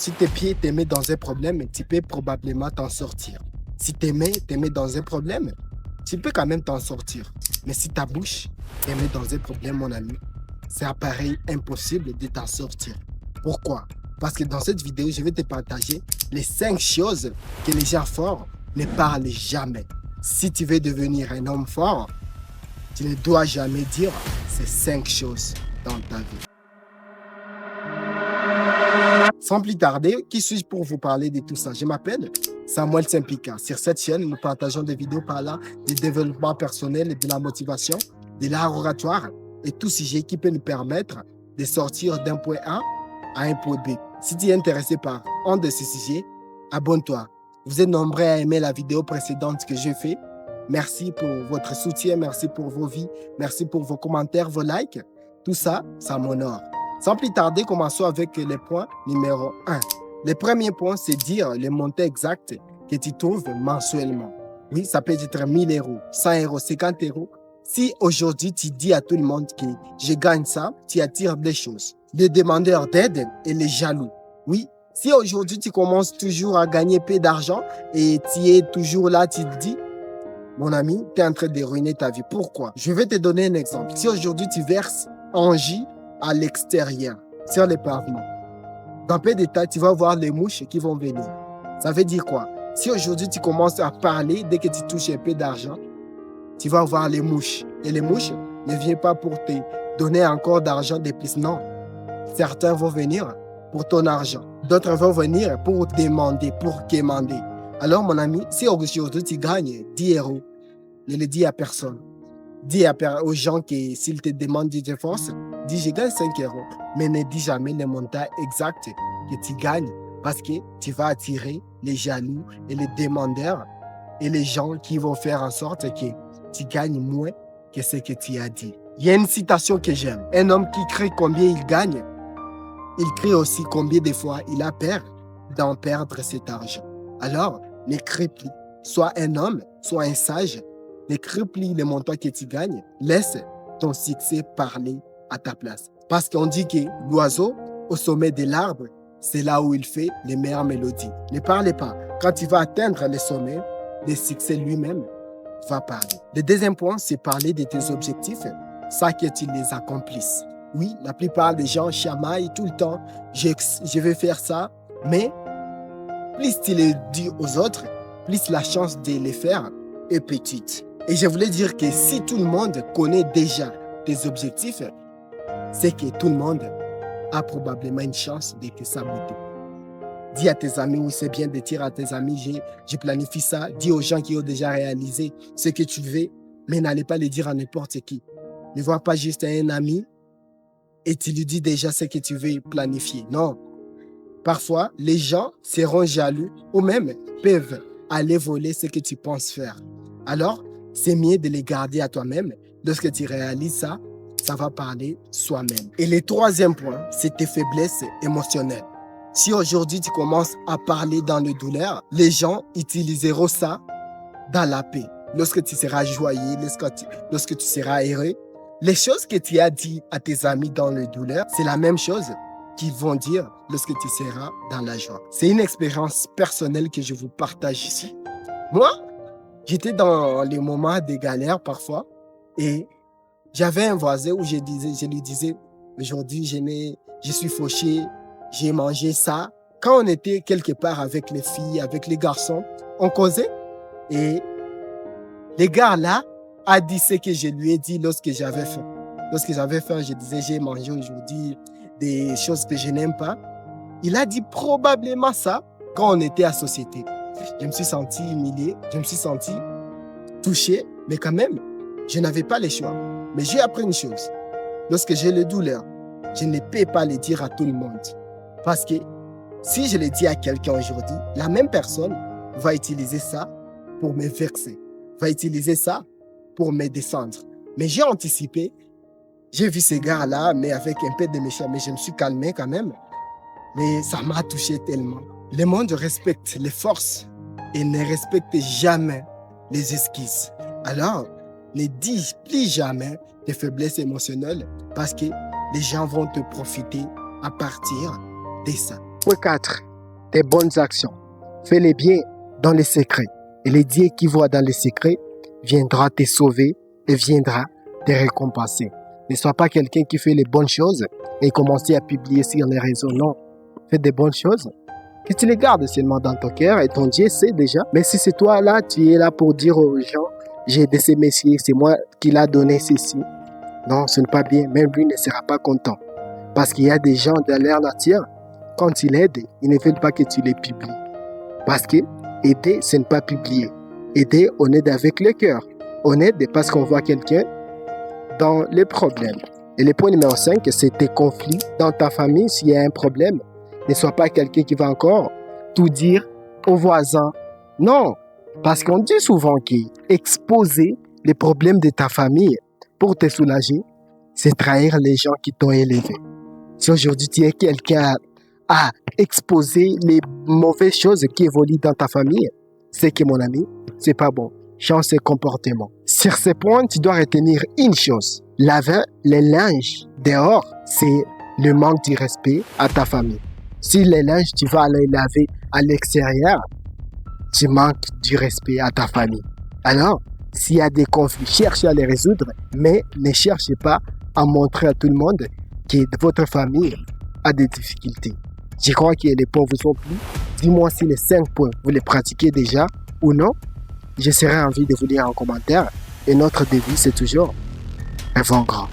Si tes pieds te mettent dans un problème, tu peux probablement t'en sortir. Si tes mains te mettent dans un problème, tu peux quand même t'en sortir. Mais si ta bouche te met dans un problème, mon ami, c'est pareil impossible de t'en sortir. Pourquoi? Parce que dans cette vidéo, je vais te partager les 5 choses que les gens forts ne parlent jamais. Si tu veux devenir un homme fort, tu ne dois jamais dire ces 5 choses dans ta vie. Sans plus tarder, qui suis-je pour vous parler de tout ça? Je m'appelle Samuel Saint-Pika. Sur cette chaîne, nous partageons des vidéos parlant du développement personnel, de la motivation, de l'art oratoire et tout sujet qui peut nous permettre de sortir d'un point A à un point B. Si tu es intéressé par un de ces sujets, abonne-toi. Vous êtes nombreux à aimer la vidéo précédente que j'ai faite. Merci pour votre soutien, merci pour vos vies, merci pour vos commentaires, vos likes. Tout ça, ça m'honore. Sans plus tarder, commençons avec le point numéro 1. Le premier point, c'est dire le montant exact que tu trouves mensuellement. Oui, ça peut être 1000 euros, 100 euros, 50 euros. Si aujourd'hui, tu dis à tout le monde que je gagne ça, tu attires des choses. Les demandeurs d'aide et les jaloux. Oui, si aujourd'hui, tu commences toujours à gagner peu d'argent et tu es toujours là, tu te dis, mon ami, tu es en train de ruiner ta vie. Pourquoi? Je vais te donner un exemple. Si aujourd'hui, tu verses en J à l'extérieur, sur les pavements, dans peu d'état, tu vas voir les mouches qui vont venir. Ça veut dire quoi? Si aujourd'hui, tu commences à parler, dès que tu touches un peu d'argent, tu vas voir les mouches. Et les mouches ne viennent pas pour te donner encore d'argent de plus. Non. Certains vont venir pour ton argent. D'autres vont venir pour demander, pour quémander. Alors, mon ami, si aujourd'hui tu gagnes 10 euros, ne le dis à personne. Dis aux gens que s'ils te demandent de force, dis je gagne 5 euros. Mais ne dis jamais le montant exact que tu gagnes parce que tu vas attirer les jaloux et les demandeurs et les gens qui vont faire en sorte que tu gagnes moins que ce que tu as dit. Il y a une citation que j'aime. Un homme qui crée combien il gagne, il crée aussi combien de fois il a peur d'en perdre cet argent. Alors, ne crée plus. Sois un homme, sois un sage. Ne crée plus le montant que tu gagnes. Laisse ton succès parler à ta place. Parce qu'on dit que l'oiseau, au sommet de l'arbre, c'est là où il fait les meilleures mélodies. Ne parlez pas. Quand tu vas atteindre le sommet, le succès lui-même va parler. Le deuxième point, c'est parler de tes objectifs, ça que tu les accomplisses. Oui, la plupart des gens chamaillent tout le temps. Je vais faire ça, mais plus tu le dis aux autres, plus la chance de les faire est petite. Et je voulais dire que si tout le monde connaît déjà tes objectifs, c'est que tout le monde a probablement une chance de te saboter. Dis à tes amis, oui, c'est bien de dire à tes amis, je planifie ça. Dis aux gens qui ont déjà réalisé ce que tu veux, mais n'allez pas le dire à n'importe qui. Ne vois pas juste un ami et tu lui dis déjà ce que tu veux planifier. Non. Parfois, les gens seront jaloux ou même peuvent aller voler ce que tu penses faire. Alors, c'est mieux de les garder à toi-même. Lorsque tu réalises ça, ça va parler soi-même. Et le troisième point, c'est tes faiblesses émotionnelles. Si aujourd'hui tu commences à parler dans le douleur, les gens utiliseront ça dans la paix. Lorsque tu seras joyeux, lorsque tu seras heureux, les choses que tu as dit à tes amis dans le douleur, c'est la même chose qu'ils vont dire lorsque tu seras dans la joie. C'est une expérience personnelle que je vous partage ici. Moi, j'étais dans les moments de galère parfois et j'avais un voisin où je lui disais, aujourd'hui je suis fauché, j'ai mangé ça. Quand on était quelque part avec les filles, avec les garçons, on causait et les gars là a dit ce que je lui ai dit lorsque j'avais faim. Lorsque j'avais faim, je disais j'ai mangé aujourd'hui des choses que je n'aime pas. Il a dit probablement ça quand on était à société. Je me suis senti humilié, je me suis senti touché, mais quand même, je n'avais pas le choix. Mais j'ai appris une chose. Lorsque j'ai le douleur, je ne peux pas le dire à tout le monde. Parce que si je le dis à quelqu'un aujourd'hui, la même personne va utiliser ça pour me vexer, va utiliser ça pour me descendre. Mais j'ai anticipé, j'ai vu ces gars-là, mais avec un peu de méchant, mais je me suis calmé quand même. Mais ça m'a touché tellement. Le monde respecte les forces et ne respecte jamais les esquisses. Alors, ne dis plus jamais tes faiblesses émotionnelles parce que les gens vont te profiter à partir de ça. Point 4. tes bonnes actions. Fais-les bien dans les secrets. Et le Dieu qui voit dans les secrets viendra te sauver et viendra te récompenser. Ne sois pas quelqu'un qui fait les bonnes choses et commence à publier sur les réseaux. Non, fais des bonnes choses. Que tu les gardes seulement dans ton cœur et ton Dieu sait déjà. Mais si c'est toi là, tu es là pour dire aux gens, j'ai aidé ces messieurs, c'est moi qui l'a donné ceci. Non, ce n'est pas bien. Même lui ne sera pas content. Parce qu'il y a des gens dans leur nature, quand ils aident, ils ne veulent pas que tu les publies. Parce que aider, ce n'est pas publier. Aider, on aide avec le cœur. On aide parce qu'on voit quelqu'un dans les problèmes. Et le point numéro 5, c'est tes conflits dans ta famille. S'il y a un problème, ne sois pas quelqu'un qui va encore tout dire aux voisins. Non, parce qu'on dit souvent qu'exposer les problèmes de ta famille pour te soulager, c'est trahir les gens qui t'ont élevé. Si aujourd'hui tu es quelqu'un à exposer les mauvaises choses qui évoluent dans ta famille, c'est que mon ami, c'est pas bon. Change ses comportements. Sur ces points, tu dois retenir une chose. Laver les linges dehors, c'est le manque de respect à ta famille. Si les linges, tu vas les laver à l'extérieur, tu manques du respect à ta famille. Alors, s'il y a des conflits, cherchez à les résoudre, mais ne cherchez pas à montrer à tout le monde que votre famille a des difficultés. Je crois que les points vous ont plu. Dis-moi si les 5 points, vous les pratiquez déjà ou non. Je serai envie de vous lire en commentaire. Et notre devise, c'est toujours rêvons grand.